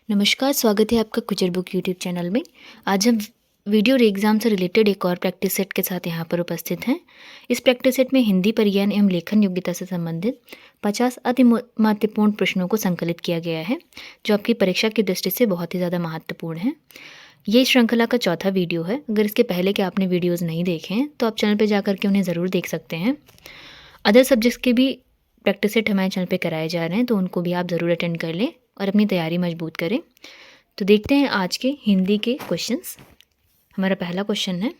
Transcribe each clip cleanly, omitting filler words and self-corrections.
नमस्कार, स्वागत है आपका कुचर बुक यूट्यूब चैनल में। आज हम वीडियो और एग्ज़ाम से रिलेटेड एक और प्रैक्टिस सेट के साथ यहाँ पर उपस्थित हैं। इस प्रैक्टिस सेट में हिंदी परिज्ञान एवं लेखन योग्यता से संबंधित 50 अति महत्वपूर्ण प्रश्नों को संकलित किया गया है, जो आपकी परीक्षा की दृष्टि से बहुत ही ज़्यादा महत्वपूर्ण है। ये श्रृंखला का चौथा वीडियो है। अगर इसके पहले के आपने वीडियोज़ नहीं देखे हैं तो आप चैनल पर जा के उन्हें ज़रूर देख सकते हैं। अदर सब्जेक्ट्स के भी प्रैक्टिस सेट हमारे चैनल पे कराए जा रहे हैं, तो उनको भी आप ज़रूर अटेंड कर लें और अपनी तैयारी मजबूत करें। तो देखते हैं आज के हिंदी के क्वेश्चंस। हमारा पहला क्वेश्चन है,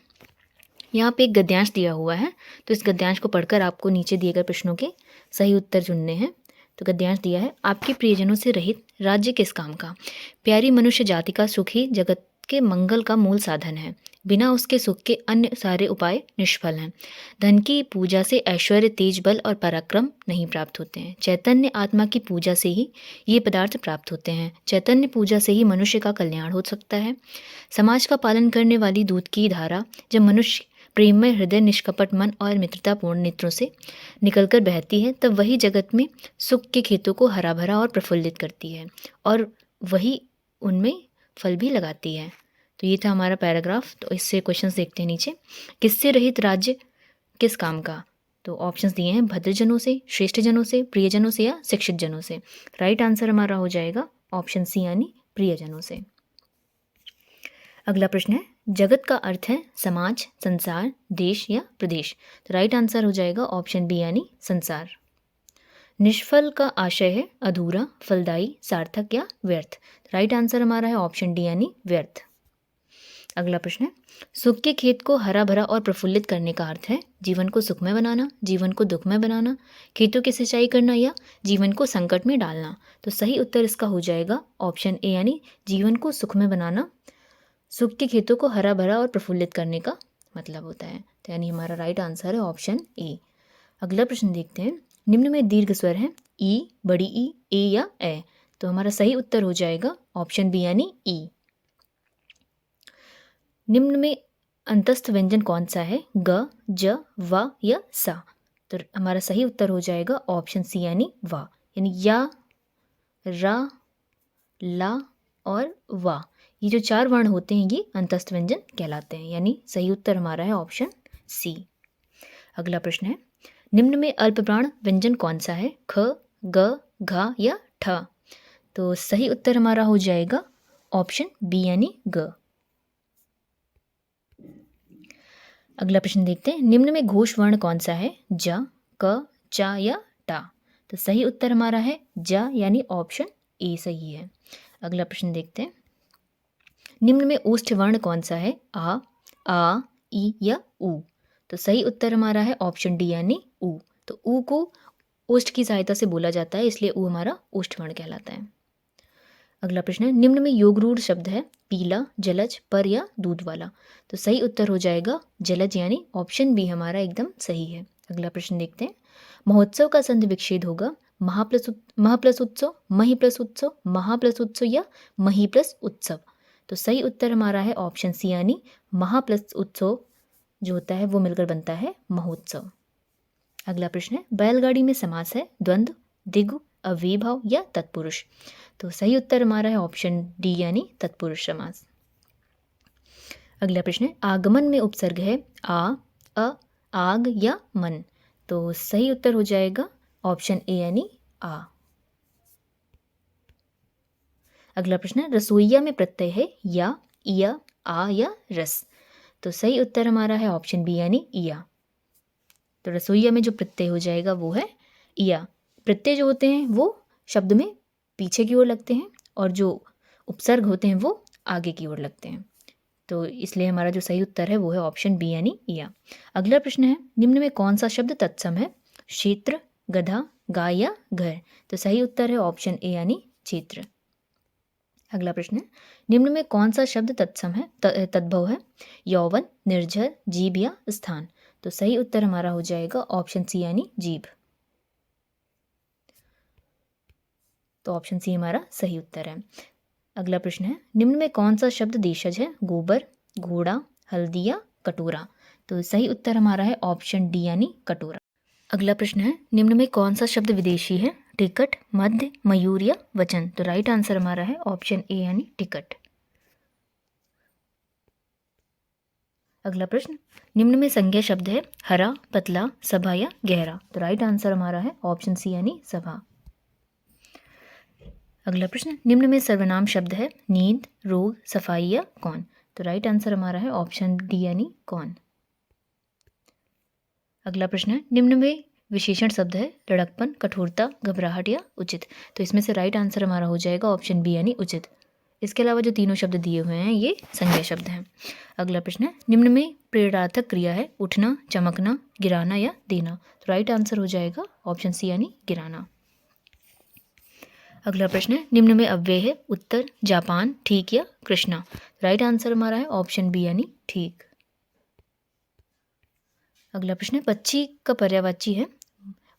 यहाँ पे एक गद्यांश दिया हुआ है, तो इस गद्यांश को पढ़कर आपको नीचे दिए गए प्रश्नों के सही उत्तर चुनने हैं। तो गद्यांश दिया है, आपके प्रियजनों से रहित राज्य किस काम का? प्यारी मनुष्य जाति का सुख ही जगत के मंगल का मूल साधन है। बिना उसके सुख के अन्य सारे उपाय निष्फल हैं। धन की पूजा से ऐश्वर्य, तेज, बल और पराक्रम नहीं प्राप्त होते हैं। चैतन्य आत्मा की पूजा से ही ये पदार्थ प्राप्त होते हैं। चैतन्य पूजा से ही मनुष्य का कल्याण हो सकता है। समाज का पालन करने वाली दूध की धारा जब मनुष्य प्रेममय हृदय, निष्कपट मन और मित्रतापूर्ण नेत्रों से निकलकर बहती है, तब वही जगत में सुख के खेतों को हरा भरा और प्रफुल्लित करती है और वही उनमें फल भी लगाती है। तो ये था हमारा पैराग्राफ। तो इससे क्वेश्चंस देखते हैं नीचे। किससे रहित राज्य किस काम का? तो ऑप्शंस दिए हैं, भद्रजनों से, श्रेष्ठजनों से, प्रियजनों से या शिक्षित जनों से। राइट आंसर हमारा हो जाएगा ऑप्शन सी यानी प्रियजनों से। अगला प्रश्न है, जगत का अर्थ है समाज, संसार, देश या प्रदेश। तो राइट आंसर हो जाएगा ऑप्शन बी यानी संसार। निष्फल का आशय है अधूरा, फलदायी, सार्थक या व्यर्थ। राइट आंसर हमारा है ऑप्शन डी यानी व्यर्थ। अगला प्रश्न है, सुख के खेत को हरा भरा और प्रफुल्लित करने का अर्थ है जीवन को सुखमय बनाना, जीवन को दुखमय बनाना, खेतों की सिंचाई करना या जीवन को संकट में डालना। तो सही उत्तर इसका हो जाएगा ऑप्शन ए यानी जीवन को सुखमय बनाना। सुख के खेतों को हरा भरा और प्रफुल्लित करने का मतलब होता है। तो यानी हमारा राइट आंसर है ऑप्शन ए। अगला प्रश्न देखते हैं, निम्न में दीर्घ स्वर है ई, बड़ी ई, ए या ए। तो हमारा सही उत्तर हो जाएगा ऑप्शन बी यानी ई। निम्न में अंतस्थ व्यंजन कौन सा है? ग, ज, व या सा। तो हमारा सही उत्तर हो जाएगा ऑप्शन सी यानी वा, यानी या, रा, ला और वा, ये जो चार वर्ण होते हैं ये अंतस्थ व्यंजन कहलाते हैं। यानी सही उत्तर हमारा है ऑप्शन सी। अगला प्रश्न है, निम्न में अल्पप्राण व्यंजन कौन सा है? ख, ग, घा या ठ। तो सही उत्तर हमारा हो जाएगा ऑप्शन बी यानी ग। अगला प्रश्न देखते हैं, निम्न में घोष वर्ण कौन सा है? ज, क, च या टा। तो सही उत्तर हमारा है ज यानी ऑप्शन ए सही है। अगला प्रश्न देखते हैं, निम्न में ओष्ठ वर्ण कौन सा है? आ, ई या उ। तो सही उत्तर हमारा है ऑप्शन डी यानी उ। तो उ को ओष्ठ की सहायता से बोला जाता है, इसलिए उ हमारा ओष्ठ वर्ण कहलाता है। अगला प्रश्न है, निम्न में योगरूढ़ शब्द है पीला, जलज, पर या दूध वाला। तो सही उत्तर हो जाएगा जलज यानी ऑप्शन बी हमारा एकदम सही है। अगला प्रश्न देखते हैं, महोत्सव का संधि विच्छेद होगा महा प्लस उत्सव, मही प्लस उत्सव, महा प्लस उत्सव या मही प्लस उत्सव। तो सही उत्तर हमारा है ऑप्शन सी यानी महा प्लस उत्सव जो होता है वो मिलकर बनता है महोत्सव। अगला प्रश्न है, बैलगाड़ी में समास है द्वंद्व, द्विगु, अव्ययीभाव या तत्पुरुष। तो सही उत्तर हमारा है ऑप्शन डी यानी तत्पुरुष समास। अगला प्रश्न है, आगमन में उपसर्ग है आ, अ, आग या मन। तो सही उत्तर हो जाएगा ऑप्शन ए यानी आ। अगला प्रश्न है, रसोईया में प्रत्यय है या, इया, आ या रस। तो सही उत्तर हमारा है ऑप्शन बी यानी इया। तो रसोईया में जो प्रत्यय हो जाएगा वो है इया। प्रत्यय जो होते हैं वो शब्द में पीछे की ओर लगते हैं और जो उपसर्ग होते हैं वो आगे की ओर लगते हैं। तो इसलिए हमारा जो सही उत्तर है वो है ऑप्शन बी यानी इया। अगला प्रश्न है, निम्न में कौन सा शब्द तत्सम है? क्षेत्र, गधा, गाय या घर। तो सही उत्तर है ऑप्शन ए यानी क्षेत्र। अगला प्रश्न है, निम्न में कौन सा शब्द तत्सम है तद्भव है? यौवन, निर्झर, जीभ या स्थान। तो सही उत्तर हमारा हो जाएगा ऑप्शन सी यानी जीभ। तो ऑप्शन सी हमारा सही उत्तर है। अगला प्रश्न है, निम्न में कौन सा शब्द देशज है? गोबर, घोड़ा, हल्दी या कटोरा। तो सही उत्तर हमारा है ऑप्शन डी यानी कटोरा। अगला प्रश्न है, निम्न में कौन सा शब्द विदेशी है? टिकट, मध्य, मयूर या वचन। तो राइट आंसर हमारा है ऑप्शन ए यानी टिकट। अगला प्रश्न, निम्न में संज्ञा शब्द है हरा, पतला, सभा या गहरा। तो राइट आंसर हमारा है ऑप्शन सी यानी सभा। अगला प्रश्न, निम्न में सर्वनाम शब्द है नींद, रोग, सफाई या कौन। तो राइट आंसर हमारा है ऑप्शन डी यानी कौन। अगला प्रश्न है, निम्न में विशेषण शब्द है लड़कपन, कठोरता, घबराहट या उचित। तो इसमें से राइट आंसर हमारा हो जाएगा ऑप्शन बी यानी उचित। इसके अलावा जो तीनों शब्द दिए हुए हैं ये संज्ञा शब्द हैं। अगला प्रश्न है, निम्न में प्रेरणार्थक क्रिया है उठना, चमकना, गिराना या देना। तो राइट आंसर हो जाएगा ऑप्शन सी यानी गिराना। अगला प्रश्न है, निम्न में अव्यय है उत्तर, जापान, ठीक या कृष्णा। राइट आंसर हमारा है ऑप्शन बी यानी ठीक। अगला प्रश्न है, पक्षी का पर्यायवाची है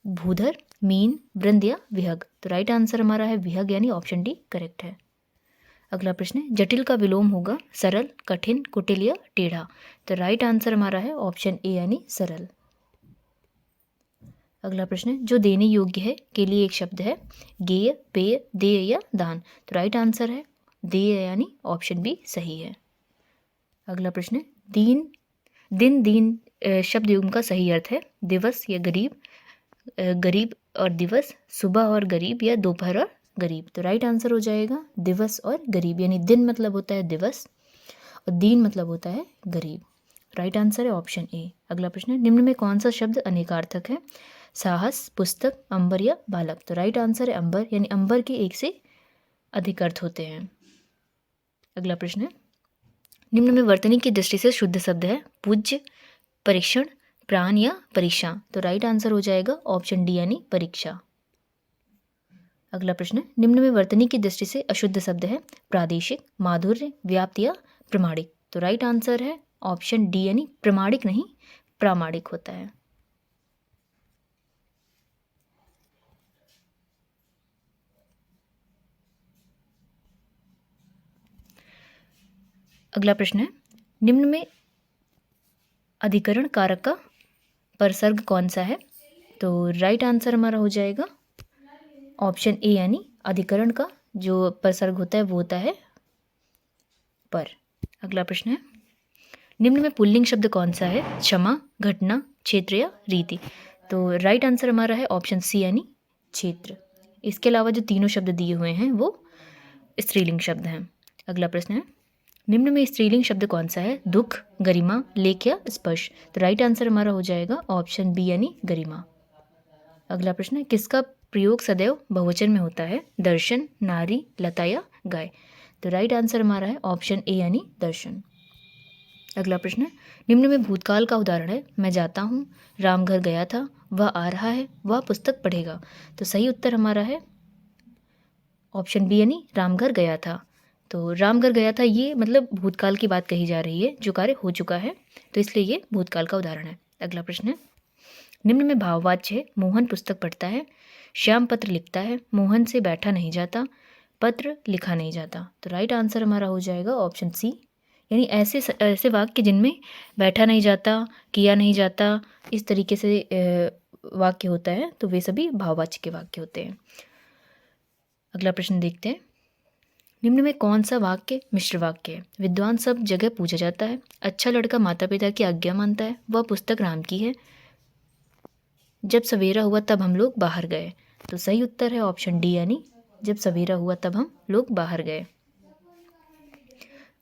भूधर, मीन, वृंद या विहग। तो राइट आंसर हमारा है विहग यानी ऑप्शन डी करेक्ट है। अगला प्रश्न है, जटिल का विलोम होगा सरल, कठिन, कुटिल या टेढ़ा। तो राइट आंसर हमारा है ऑप्शन ए यानी सरल। अगला प्रश्न है, जो देने योग्य है के लिए एक शब्द है गेय, पेय, देय या दान। तो राइट आंसर है देय यानी ऑप्शन बी सही है। अगला प्रश्न है, दिन दीन शब्द युग्म का सही अर्थ है दिवस या गरीब, गरीब और दिवस, सुबह और गरीब या दोपहर और गरीब। तो राइट आंसर हो जाएगा दिवस और गरीब, यानी दिन मतलब होता है दिवस और दीन मतलब होता है गरीब। राइट आंसर है ऑप्शन ए। अगला प्रश्न है, निम्न में कौन सा शब्द अनेकार्थक है साहस, पुस्तक, अंबर या बालक। तो राइट आंसर है अंबर, यानी अंबर के एक से अधिक अर्थ होते हैं। अगला प्रश्न है, निम्न में वर्तनी की दृष्टि से शुद्ध शब्द है पूज्य, परीक्षण, प्राण या परीक्षा। तो राइट आंसर हो जाएगा ऑप्शन डी यानी परीक्षा। अगला प्रश्न, निम्न में वर्तनी की दृष्टि से अशुद्ध शब्द है प्रादेशिक, माधुर्य, व्याप्त या प्रमाणिक। तो राइट आंसर है ऑप्शन डी यानी प्रमाणिक नहीं प्रामाणिक होता है। अगला प्रश्न है, निम्न में अधिकरण कारक का परसर्ग कौन सा है। तो राइट आंसर हमारा हो जाएगा ऑप्शन ए यानी अधिकरण का जो परसर्ग होता है वो होता है पर। अगला प्रश्न है, निम्न में पुल्लिंग शब्द कौन सा है क्षमा, घटना, क्षेत्र या रीति। तो राइट आंसर हमारा है ऑप्शन सी यानी क्षेत्र। इसके अलावा जो तीनों शब्द दिए हुए हैं वो स्त्रीलिंग शब्द हैं। अगला प्रश्न है, निम्न में स्त्रीलिंग शब्द कौन सा है दुख, गरिमा, लेख या स्पर्श। तो राइट आंसर हमारा हो जाएगा ऑप्शन बी यानी गरिमा। अगला प्रश्न है, किसका प्रयोग सदैव बहुवचन में होता है दर्शन, नारी, लता या गाय। तो राइट आंसर हमारा है ऑप्शन ए यानी दर्शन। अगला प्रश्न है, निम्न में भूतकाल का उदाहरण है मैं जाता हूँ, राम घर गया था, वह आ रहा है, वह पुस्तक पढ़ेगा। तो सही उत्तर हमारा है ऑप्शन बी यानी राम घर गया था। तो राम घर गया था ये मतलब भूतकाल की बात कही जा रही है जो कार्य हो चुका है, तो इसलिए ये भूतकाल का उदाहरण है। अगला प्रश्न है, निम्न में भाववाच्य है मोहन पुस्तक पढ़ता है, श्याम पत्र लिखता है, मोहन से बैठा नहीं जाता, पत्र लिखा नहीं जाता। तो राइट आंसर हमारा हो जाएगा ऑप्शन सी, यानी ऐसे वाक्य जिनमें बैठा नहीं जाता, किया नहीं जाता, इस तरीके से वाक्य होता है तो वे सभी भाववाच्य के वाक्य होते हैं। अगला प्रश्न देखते हैं, निम्न में कौन सा वाक्य मिश्र वाक्य है विद्वान सब जगह पूछा जाता है, अच्छा लड़का माता पिता की आज्ञा मानता है, वह पुस्तक राम की है, जब सवेरा हुआ तब हम लोग बाहर गए। तो सही उत्तर है ऑप्शन डी यानी जब सवेरा हुआ तब हम लोग बाहर गए।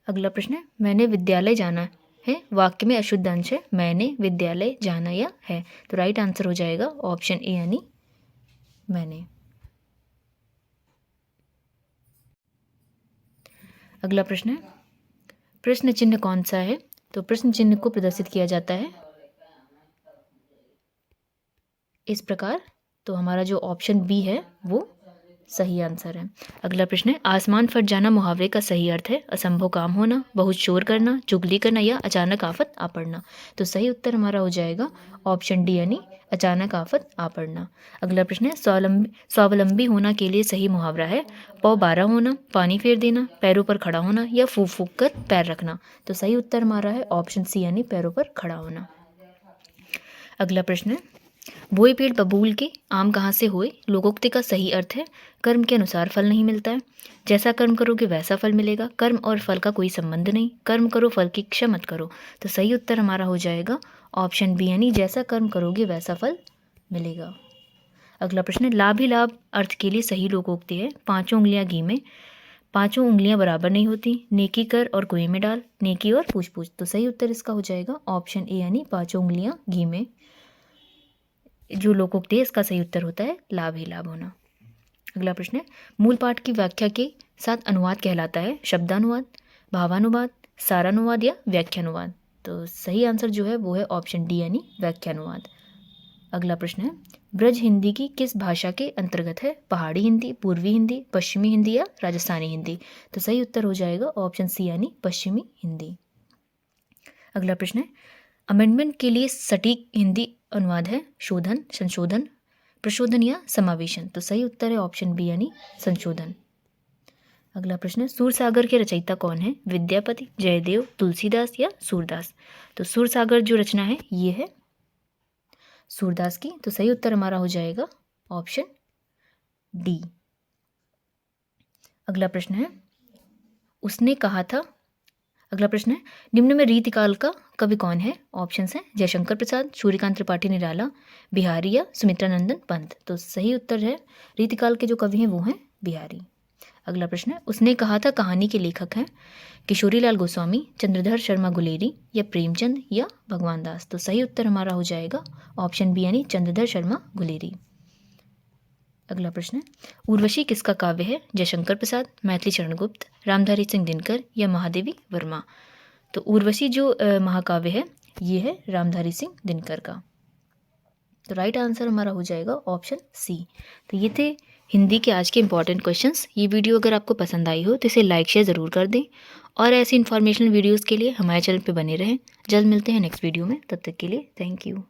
अगला प्रश्न है, मैंने विद्यालय जाना है वाक्य में अशुद्ध अंश है मैंने, विद्यालय, जाना या है। तो राइट आंसर हो जाएगा ऑप्शन ए यानी मैंने। अगला प्रश्न है, प्रश्न चिन्ह कौन सा है। तो प्रश्न चिन्ह को प्रदर्शित किया जाता है इस प्रकार। तो हमारा जो ऑप्शन बी है वो सही आंसर है। अगला प्रश्न है, आसमान फट जाना मुहावरे का सही अर्थ है असंभव काम होना, बहुत शोर करना, चुगली करना या अचानक आफत आ पड़ना। तो सही उत्तर हमारा हो जाएगा ऑप्शन डी यानी अचानक आफत आ पड़ना। अगला प्रश्न है, स्वावलंबी होना के लिए सही मुहावरा है पौ 12 होना, पानी फेर देना, पैरों पर खड़ा होना या फूंक फूंक कर पैर रखना। तो सही उत्तर हमारा है ऑप्शन सी यानी पैरों पर खड़ा होना। अगला प्रश्न है, बोए पेड़ बबूल के आम कहाँ से होए, लोकोक्ति का सही अर्थ है कर्म के अनुसार फल नहीं मिलता है। जैसा कर्म करोगे वैसा फल मिलेगा, कर्म और फल का कोई संबंध नहीं, कर्म करो फल की इच्छा मत करो। तो सही उत्तर हमारा हो जाएगा ऑप्शन बी, यानी जैसा कर्म करोगे वैसा फल मिलेगा। अगला प्रश्न है, लाभ ही लाभ अर्थ के लिए सही लोकोक्ति है, पांचों उंगलियां घी में, पांचों उंगलियां बराबर नहीं होती, नेकी कर और कुएं में डाल, नेकी और पूछ पूछ। तो सही उत्तर इसका हो जाएगा ऑप्शन ए, यानी पांचों उंगलियां घी में जो लोकोक्ति है इसका सही उत्तर होता है लाभ ही लाभ होना। अगला प्रश्न है, मूल पाठ की व्याख्या के साथ अनुवाद कहलाता है शब्दानुवाद, भावानुवाद, सारानुवाद या व्याख्यानुवाद। तो सही आंसर जो है वो है ऑप्शन डी, यानी व्याख्यानुवाद। अगला प्रश्न है, ब्रज हिंदी की किस भाषा के अंतर्गत है, पहाड़ी हिंदी, पूर्वी हिंदी, पश्चिमी हिंदी या राजस्थानी हिंदी। तो सही उत्तर हो जाएगा ऑप्शन सी, यानी पश्चिमी हिंदी। अगला प्रश्न है, अमेंडमेंट के लिए सटीक हिंदी अनुवाद है शोधन, संशोधन, प्रशोधन या समावेशन। तो सही उत्तर है ऑप्शन बी, यानी संशोधन। अगला प्रश्न है, सूरसागर के रचयिता कौन है, विद्यापति, जयदेव, तुलसीदास या सूरदास। तो सूरसागर जो रचना है ये है सूरदास की। तो सही उत्तर हमारा हो जाएगा ऑप्शन डी। अगला प्रश्न है, उसने कहा था। अगला प्रश्न है, निम्न में रीतिकाल का कवि कौन है। ऑप्शंस हैं जयशंकर प्रसाद, सूर्यकांत त्रिपाठी निराला, बिहारी या सुमित्रानंदन पंत। तो सही उत्तर है रीतिकाल के जो कवि हैं वो हैं बिहारी। अगला प्रश्न है, उसने कहा था कहानी के लेखक हैं किशोरीलाल गोस्वामी, चंद्रधर शर्मा गुलेरी या प्रेमचंद या भगवान दास। तो सही उत्तर हमारा हो जाएगा ऑप्शन बी, यानी चंद्रधर शर्मा गुलेरी। अगला प्रश्न है, उर्वशी किसका काव्य है, जयशंकर प्रसाद, मैथिली शरण गुप्त, रामधारी सिंह दिनकर या महादेवी वर्मा। तो उर्वशी जो महाकाव्य है ये है रामधारी सिंह दिनकर का। तो राइट आंसर हमारा हो जाएगा ऑप्शन सी। तो ये थे हिंदी के आज के इंपॉर्टेंट क्वेश्चंस। ये वीडियो अगर आपको पसंद आई हो तो इसे लाइक शेयर ज़रूर कर दें और ऐसी इन्फॉर्मेशनल वीडियोज़ के लिए हमारे चैनल पर बने रहें। जल्द मिलते हैं नेक्स्ट वीडियो में, तब तक के लिए थैंक यू।